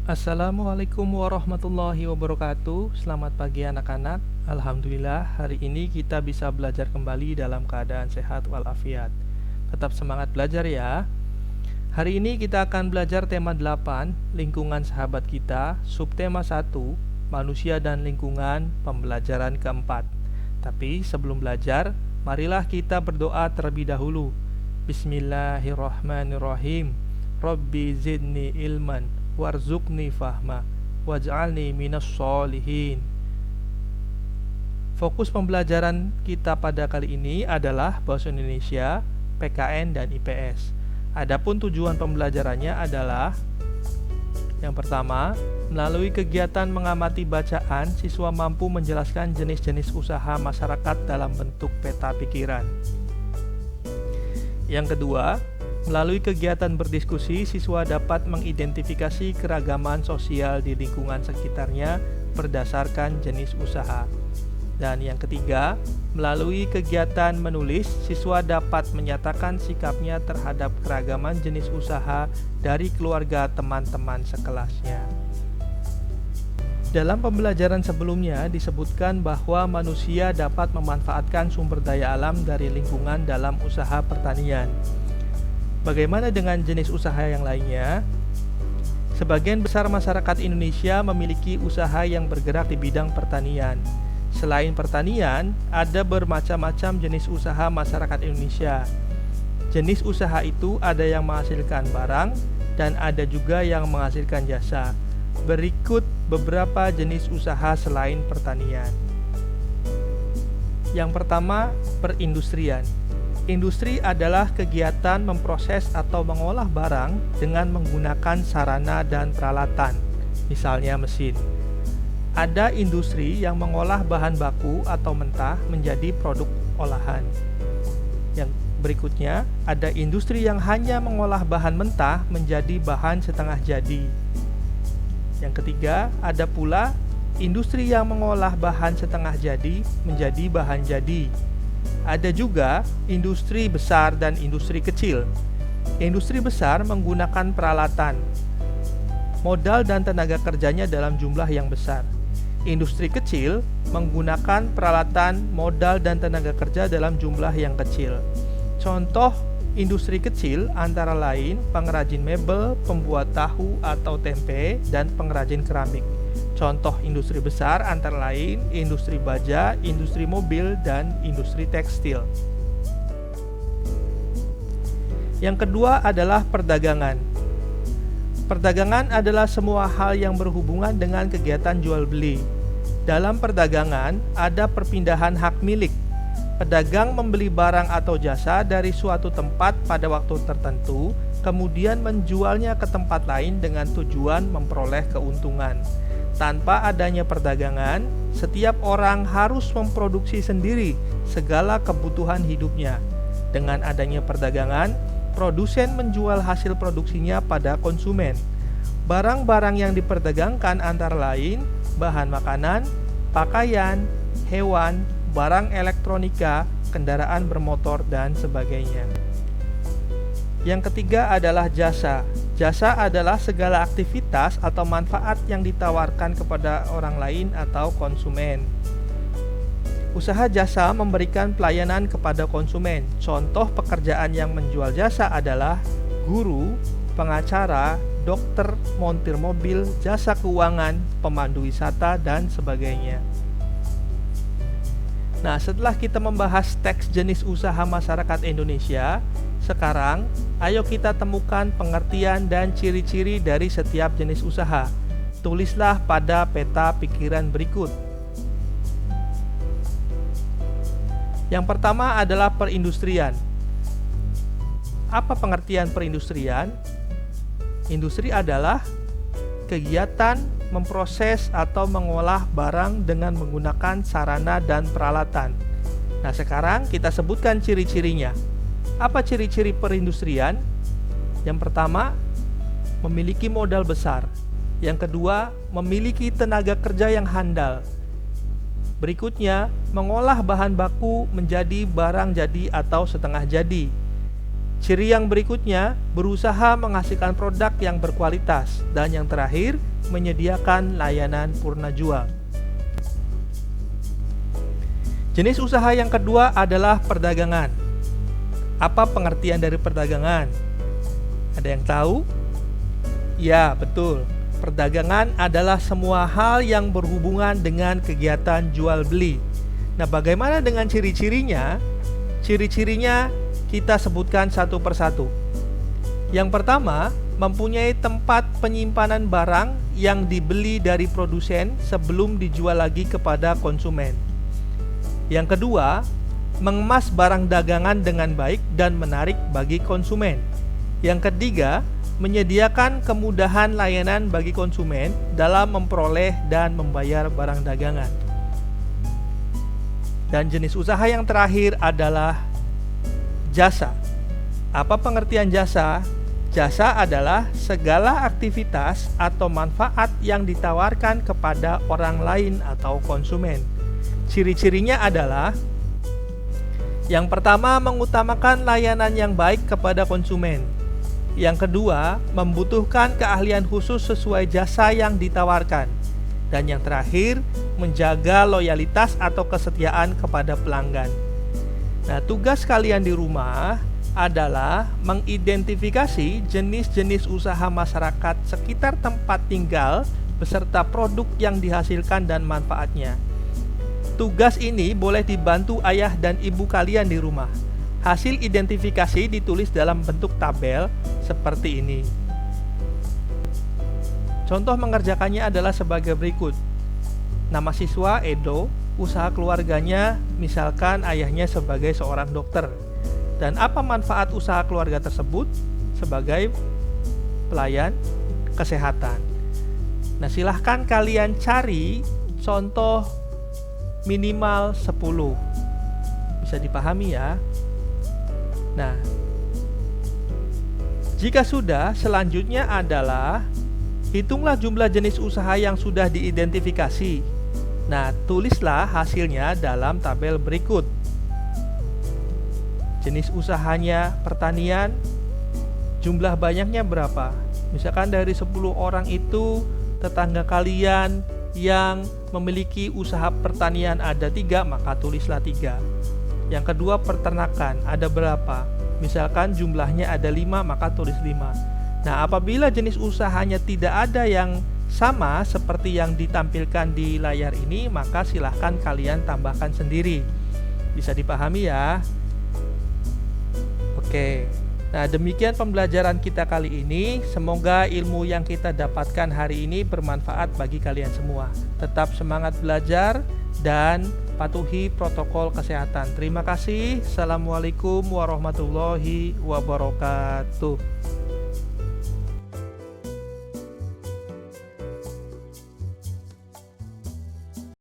Assalamualaikum warahmatullahi wabarakatuh. Selamat pagi anak-anak. Alhamdulillah hari ini kita bisa belajar kembali dalam keadaan sehat walafiat. Tetap semangat belajar ya. Hari ini kita akan belajar tema 8, lingkungan sahabat kita, subtema 1, manusia dan lingkungan, pembelajaran keempat. Tapi sebelum belajar, marilah kita berdoa terlebih dahulu. Bismillahirrahmanirrahim. Rabbi zidni ilman warzuqni fahma waj'alni minas sholihin. Fokus pembelajaran kita pada kali ini adalah Bahasa Indonesia, PKN, dan IPS. Adapun tujuan pembelajarannya adalah: yang pertama, melalui kegiatan mengamati bacaan, siswa mampu menjelaskan jenis-jenis usaha masyarakat dalam bentuk peta pikiran. Yang kedua, melalui kegiatan berdiskusi, siswa dapat mengidentifikasi keragaman sosial di lingkungan sekitarnya berdasarkan jenis usaha. Dan yang ketiga, melalui kegiatan menulis, siswa dapat menyatakan sikapnya terhadap keragaman jenis usaha dari keluarga teman-teman sekelasnya. Dalam pembelajaran sebelumnya disebutkan bahwa manusia dapat memanfaatkan sumber daya alam dari lingkungan dalam usaha pertanian. Bagaimana dengan jenis usaha yang lainnya? Sebagian besar masyarakat Indonesia memiliki usaha yang bergerak di bidang pertanian. Selain pertanian, ada bermacam-macam jenis usaha masyarakat Indonesia. Jenis usaha itu ada yang menghasilkan barang dan ada juga yang menghasilkan jasa. Berikut beberapa jenis usaha selain pertanian. Yang pertama, perindustrian. Industri adalah kegiatan memproses atau mengolah barang dengan menggunakan sarana dan peralatan, misalnya mesin. Ada industri yang mengolah bahan baku atau mentah menjadi produk olahan. Yang berikutnya, ada industri yang hanya mengolah bahan mentah menjadi bahan setengah jadi. Yang ketiga, ada pula industri yang mengolah bahan setengah jadi menjadi bahan jadi. Ada juga industri besar dan industri kecil. Industri besar menggunakan peralatan, modal dan tenaga kerjanya dalam jumlah yang besar. Industri kecil menggunakan peralatan, modal dan tenaga kerja dalam jumlah yang kecil. Contoh industri kecil antara lain pengrajin mebel, pembuat tahu atau tempe, dan pengrajin keramik. Contoh industri besar antara lain industri baja, industri mobil, dan industri tekstil. Yang kedua adalah perdagangan. Perdagangan adalah semua hal yang berhubungan dengan kegiatan jual beli. Dalam perdagangan ada perpindahan hak milik. Pedagang membeli barang atau jasa dari suatu tempat pada waktu tertentu, kemudian menjualnya ke tempat lain dengan tujuan memperoleh keuntungan. Tanpa adanya perdagangan, setiap orang harus memproduksi sendiri segala kebutuhan hidupnya. Dengan adanya perdagangan, produsen menjual hasil produksinya pada konsumen. Barang-barang yang diperdagangkan antara lain bahan makanan, pakaian, hewan, barang elektronika, kendaraan bermotor, dan sebagainya. Yang ketiga adalah jasa. Jasa adalah segala aktivitas atau manfaat yang ditawarkan kepada orang lain atau konsumen. Usaha jasa memberikan pelayanan kepada konsumen. Contoh pekerjaan yang menjual jasa adalah guru, pengacara, dokter, montir mobil, jasa keuangan, pemandu wisata, dan sebagainya. Nah, setelah kita membahas teks jenis usaha masyarakat Indonesia, sekarang ayo kita temukan pengertian dan ciri-ciri dari setiap jenis usaha. Tulislah pada peta pikiran berikut. Yang pertama adalah perindustrian. Apa pengertian perindustrian? Industri adalah kegiatan memproses atau mengolah barang dengan menggunakan sarana dan peralatan. Nah, sekarang kita sebutkan ciri-cirinya. Apa ciri-ciri perindustrian? Yang pertama, memiliki modal besar. Yang kedua, memiliki tenaga kerja yang handal. Berikutnya, mengolah bahan baku menjadi barang jadi atau setengah jadi. Ciri yang berikutnya, berusaha menghasilkan produk yang berkualitas. Dan yang terakhir, menyediakan layanan purna jual. Jenis usaha yang kedua adalah perdagangan. Apa pengertian dari perdagangan? Ada yang tahu? Ya, betul. Perdagangan adalah semua hal yang berhubungan dengan kegiatan jual beli. Nah, bagaimana dengan ciri-cirinya? Ciri-cirinya kita sebutkan satu persatu. Yang pertama, mempunyai tempat penyimpanan barang yang dibeli dari produsen sebelum dijual lagi kepada konsumen. Yang kedua, mengemas barang dagangan dengan baik dan menarik bagi konsumen. Yang ketiga, menyediakan kemudahan layanan bagi konsumen dalam memperoleh dan membayar barang dagangan. Dan jenis usaha yang terakhir adalah jasa. Apa pengertian jasa? Jasa adalah segala aktivitas atau manfaat yang ditawarkan kepada orang lain atau konsumen. Ciri-cirinya adalah: yang pertama, mengutamakan layanan yang baik kepada konsumen. Yang kedua, membutuhkan keahlian khusus sesuai jasa yang ditawarkan. Dan yang terakhir, menjaga loyalitas atau kesetiaan kepada pelanggan. Nah, tugas kalian di rumah adalah mengidentifikasi jenis-jenis usaha masyarakat sekitar tempat tinggal beserta produk yang dihasilkan dan manfaatnya. Tugas ini boleh dibantu ayah dan ibu kalian di rumah. Hasil identifikasi ditulis dalam bentuk tabel seperti ini. Contoh mengerjakannya adalah sebagai berikut. Nama siswa Edo, usaha keluarganya misalkan ayahnya sebagai seorang dokter. Dan apa manfaat usaha keluarga tersebut? Sebagai pelayan kesehatan. Nah, silahkan kalian cari contoh minimal 10. Bisa dipahami ya? Nah, jika sudah, selanjutnya adalah hitunglah jumlah jenis usaha yang sudah diidentifikasi. Nah, tulislah hasilnya dalam tabel berikut. Jenis usahanya pertanian, jumlah banyaknya berapa? Misalkan dari 10 orang itu, tetangga kalian yang memiliki usaha pertanian ada 3, maka tulislah 3. Yang kedua, peternakan ada berapa? Misalkan jumlahnya ada 5, maka tulis 5. Nah, apabila jenis usahanya tidak ada yang sama seperti yang ditampilkan di layar ini, maka silahkan kalian tambahkan sendiri. Bisa dipahami ya? Oke. Nah, demikian pembelajaran kita kali ini. Semoga ilmu yang kita dapatkan hari ini bermanfaat bagi kalian semua. Tetap semangat belajar dan patuhi protokol kesehatan. Terima kasih. Assalamualaikum warahmatullahi wabarakatuh.